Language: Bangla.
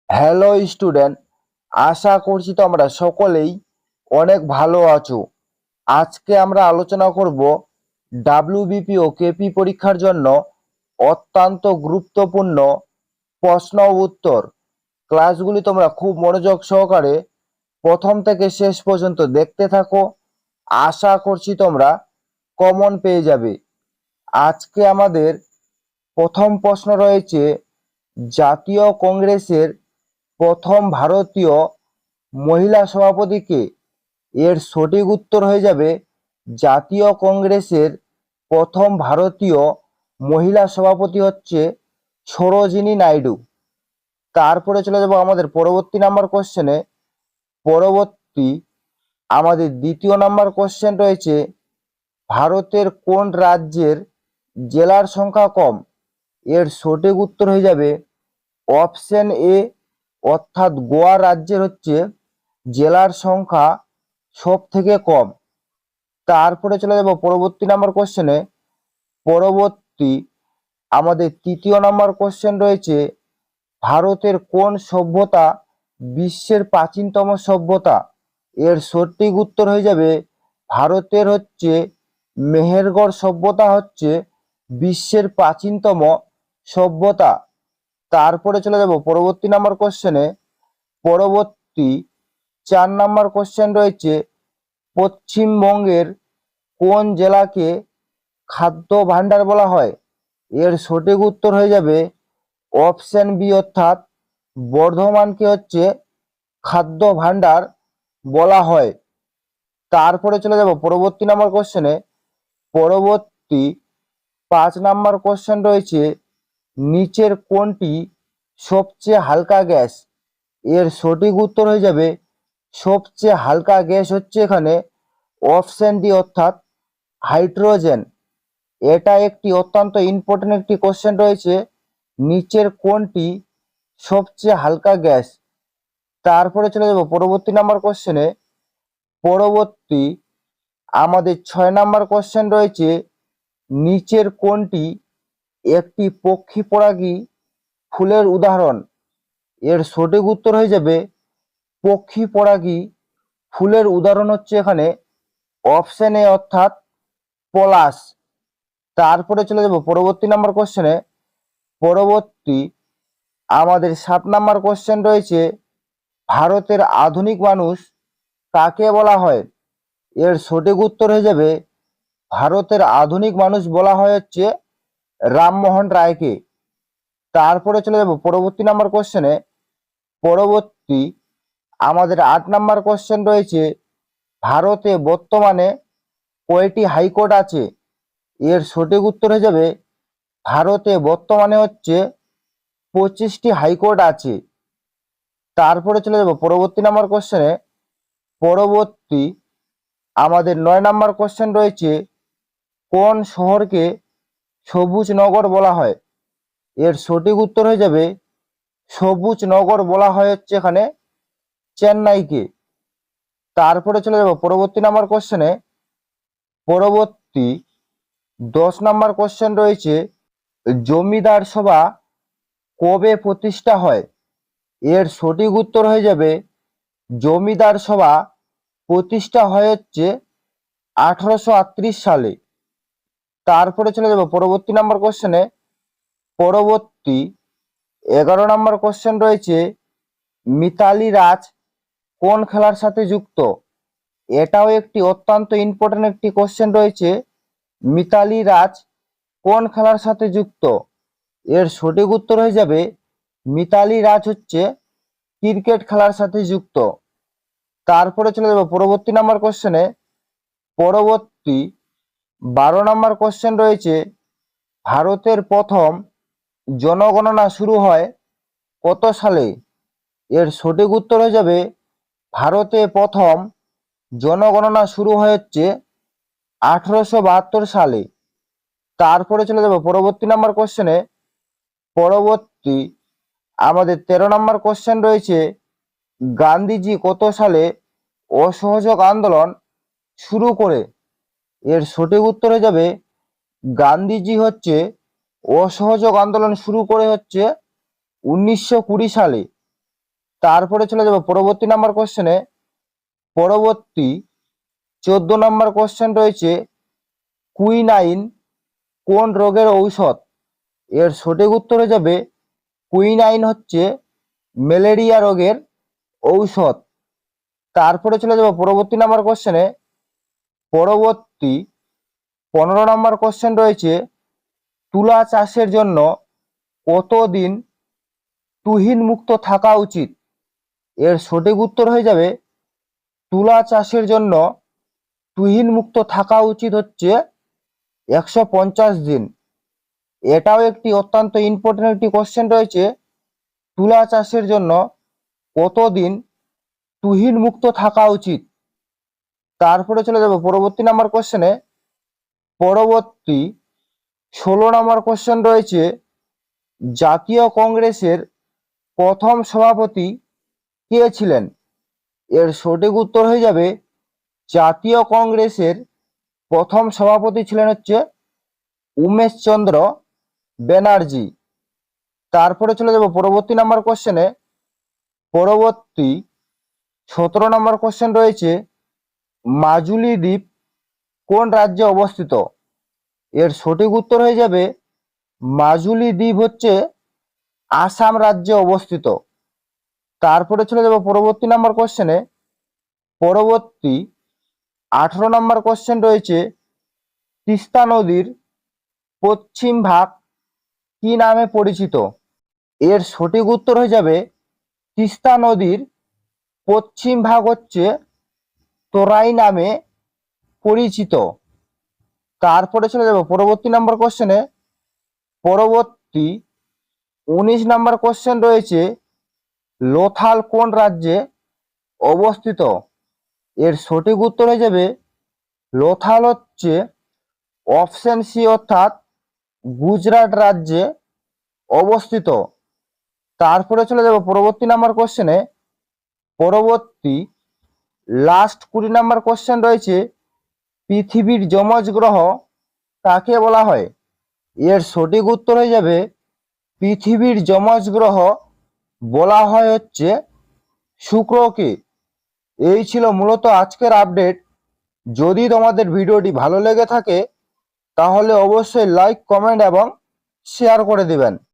হ্যালো স্টুডেন্ট, আশা করছি তোমরা সকলেই অনেক ভালো আছো। আজকে আমরা আলোচনা করব ডাব্লিউবিপি ও কেপি পরীক্ষার জন্য অত্যন্ত গুরুত্বপূর্ণ প্রশ্ন ও উত্তর। ক্লাসগুলি তোমরা খুব মনোযোগ সহকারে প্রথম থেকে শেষ পর্যন্ত দেখতে থাকো। আশা করছি তোমরা কমন পেয়ে যাবে। আজকে আমাদের প্রথম প্রশ্ন রয়েছে, জাতীয় কংগ্রেসের প্রথম ভারতীয় মহিলা সভাপতি কে? এর সঠিক উত্তর হয়ে যাবে জাতীয় কংগ্রেসের প্রথম ভারতীয় মহিলা সভাপতি হচ্ছে সরোজিনী নাইডু। তারপরে চলে যাব আমাদের পরবর্তী নাম্বার কোশ্চেনে। পরবর্তী আমাদের দ্বিতীয় নাম্বার কোশ্চেন রয়েছে, ভারতের কোন রাজ্যের জেলার সংখ্যা কম? এর সঠিক উত্তর হয়ে যাবে অপশন এ, অর্থাৎ গোয়া রাজ্যের হচ্ছে জেলার সংখ্যা সব থেকে কম। তারপরে চলে যাব পরবর্তী নাম্বার কোশ্চেনে। পরবর্তী আমাদের তৃতীয় নাম্বার কোশ্চেন রয়েছে, ভারতের কোন সভ্যতা বিশ্বের প্রাচীনতম সভ্যতা? এর সঠিক উত্তর হয়ে যাবে ভারতের হচ্ছে মেহেরগড় সভ্যতা হচ্ছে বিশ্বের প্রাচীনতম সভ্যতা। তারপরে চলে যাব পরবর্তী নাম্বার কোশ্চেনে। পরবর্তী 4 নাম্বার কোশ্চেন রয়েছে, পশ্চিমবঙ্গের কোন জেলাকে খাদ্য ভাণ্ডার বলা হয়? এর সঠিক উত্তর হয়ে যাবে অপশন বি, অর্থাৎ বর্ধমানকে হচ্ছে খাদ্য ভাণ্ডার বলা হয়। তারপরে চলে যাব পরবর্তী নাম্বার কোশ্চেনে। পরবর্তী 5 নাম্বার কোশ্চেন রয়েছে, নিচের কোনটি সবচেয়ে হালকা গ্যাস? এর সঠিক উত্তর হয়ে যাবে সবচেয়ে হালকা গ্যাস হচ্ছে এখানে অপশন ডি, অর্থাৎ হাইড্রোজেন। এটা একটি অত্যন্ত ইম্পর্টেন্ট একটি কোশ্চেন রয়েছে, নিচের কোনটি সবচেয়ে হালকা গ্যাস? তারপরে চলে যাব পরবর্তী নাম্বার কোশ্চেনে। পরবর্তী আমাদের 6 নাম্বার কোশ্চেন রয়েছে, নিচের কোনটি একটি পক্ষী পরাগী ফুলের উদাহরণ? এর সঠিক উত্তর হয়ে যাবে পক্ষী পরাগী ফুলের উদাহরণ হচ্ছে এখানে অপশন এ, অর্থাৎ পলাশ। তারপরে চলে যাব পরবর্তী নাম্বার কোশ্চেনে। পরবর্তী আমাদের 7 নাম্বার কোশ্চেন রয়েছে, ভারতের আধুনিক মানুষ কাকে বলা হয়? এর সঠিক উত্তর হয়ে যাবে ভারতের আধুনিক মানুষ বলা হয় হচ্ছে রামমোহন রায়কে। তারপরে চলে যাব পরবর্তী নাম্বার কোশ্চেনে। পরবর্তী আমাদের 8 নাম্বার কোশ্চেন রয়েছে, ভারতে বর্তমানে কয়টি হাইকোর্ট আছে? এর সঠিক উত্তর হয়ে যাবে ভারতে বর্তমানে হচ্ছে 25টি হাইকোর্ট আছে। তারপরে চলে যাব পরবর্তী নাম্বার কোশ্চেনে। পরবর্তী আমাদের 9 নাম্বার কোশ্চেন রয়েছে, কোন শহরকে সবুজ নগর বলা হয়? এর সঠিক উত্তর হয়ে যাবে সবুজ নগর বলা হয় হচ্ছে এখানে চেন্নাইকে। তারপরে চলে যাব পরবর্তী নাম্বার কোশ্চেনে। পরবর্তী 10 নাম্বার কোশ্চেন রয়েছে, জমিদার সভা কবে প্রতিষ্ঠা হয়? এর সঠিক উত্তর হয়ে যাবে জমিদার সভা প্রতিষ্ঠা হয় হচ্ছে 1838 সালে। তারপরে চলে যাব পরবর্তী নাম্বার কোশ্চেনে। পরবর্তী 11 নাম্বার কোশ্চেন রয়েছে, মিতালি রাজ কোন খেলার সাথে যুক্ত? এটাও একটি অত্যন্ত ইম্পর্টেন্ট একটি কোশ্চেন রয়েছে, মিতালি রাজ কোন খেলার সাথে যুক্ত? এর সঠিক উত্তর হয়ে যাবে মিতালি রাজ হচ্ছে ক্রিকেট খেলার সাথে যুক্ত। তারপরে চলে যাব পরবর্তী নাম্বার কোশ্চেনে। পরবর্তী 12 নাম্বার কোশ্চেন রয়েছে, ভারতের প্রথম জনগণনা শুরু হয় কত সালে? এর সঠিক উত্তর হয়ে যাবে ভারতে প্রথম জনগণনা শুরু হচ্ছে 1872 সালে। তারপরে চলে যাব পরবর্তী নাম্বার কোশ্চেনে। পরবর্তী আমাদের 13 নাম্বার কোশ্চেন রয়েছে, গান্ধীজি কত সালে অসহযোগ আন্দোলন শুরু করে? এর সঠিক উত্তর হয়ে যাবে গান্ধীজি হচ্ছে অসহযোগ আন্দোলন শুরু করে হচ্ছে 1920 সালে। তারপরে চলে যাব পরবর্তী নাম্বার কোশ্চেনে। পরবর্তী 14 নম্বর কোশ্চেন রয়েছে, কুইনাইন কোন রোগের ঔষধ? এর সঠিক উত্তর হয়ে যাবে কুইনাইন হচ্ছে ম্যালেরিয়া রোগের ঔষধ। তারপরে চলে যাব পরবর্তী নাম্বার কোশ্চেনে। পরবর্তী 15 নম্বর কোশ্চেন রয়েছে, তুলা চাষের জন্য কতদিন তুহিন মুক্ত থাকা উচিত? এর সঠিক উত্তর হয়ে যাবে তুলা চাষের জন্য তুহিন মুক্ত থাকা উচিত হচ্ছে 150 দিন। এটাও একটি অত্যন্ত ইম্পর্টেন্ট একটি কোশ্চেন রয়েছে, তুলা চাষের জন্য কতদিন তুহিন মুক্ত থাকা উচিত? তারপরে চলে যাব পরবর্তী নাম্বার কোশ্চেনে। পরবর্তী 16 নম্বর কোশ্চেন রয়েছে, জাতীয় কংগ্রেসের প্রথম সভাপতি কে ছিলেন? এর সঠিক উত্তর হয়ে যাবে জাতীয় কংগ্রেসের প্রথম সভাপতি ছিলেন হচ্ছে উমেশচন্দ্র ব্যানার্জি। তারপরে চলে যাব পরবর্তী নাম্বার কোশ্চেনে। পরবর্তী 17 নম্বর কোশ্চেন রয়েছে, মাজুলি দ্বীপ কোন রাজ্যে অবস্থিত? এর সঠিক উত্তর হয়ে যাবে মাজুলি দ্বীপ হচ্ছে আসাম রাজ্যে অবস্থিত। তারপরে চলে যাব পরবর্তী নাম্বার কোশ্চেনে। পরবর্তী 18 নম্বর কোশ্চেন রয়েছে, তিস্তা নদীর পশ্চিম ভাগ কি নামে পরিচিত? এর সঠিক উত্তর হয়ে যাবে তিস্তা নদীর পশ্চিম ভাগ হচ্ছে তোরাই নামে পরিচিত। তারপরে চলে যাব পরবর্তী নাম্বার কোশ্চেনে। পরবর্তী 19 নম্বর কোশ্চেন রয়েছে, লোথাল কোন রাজ্যে অবস্থিত? এর সঠিক উত্তর হয়ে যাবে লোথাল হচ্ছে অপশন সি অর্থাৎ গুজরাট রাজ্যে অবস্থিত। তারপরে চলে যাব পরবর্তী নাম্বার কোশ্চেনে। পরবর্তী লাস্ট 20 নম্বর কোশ্চেন রয়েছে, পৃথিবীর যমজ গ্রহ কাকে বলা হয়? এর সঠিক উত্তর হয়ে যাবে পৃথিবীর যমজ গ্রহ বলা হয় হচ্ছে শুক্রকে। এই ছিল মূলত আজকের আপডেট। যদি তোমাদের ভিডিওটি ভালো লেগে থাকে তাহলে অবশ্যই লাইক, কমেন্ট এবং শেয়ার করে দিবেন।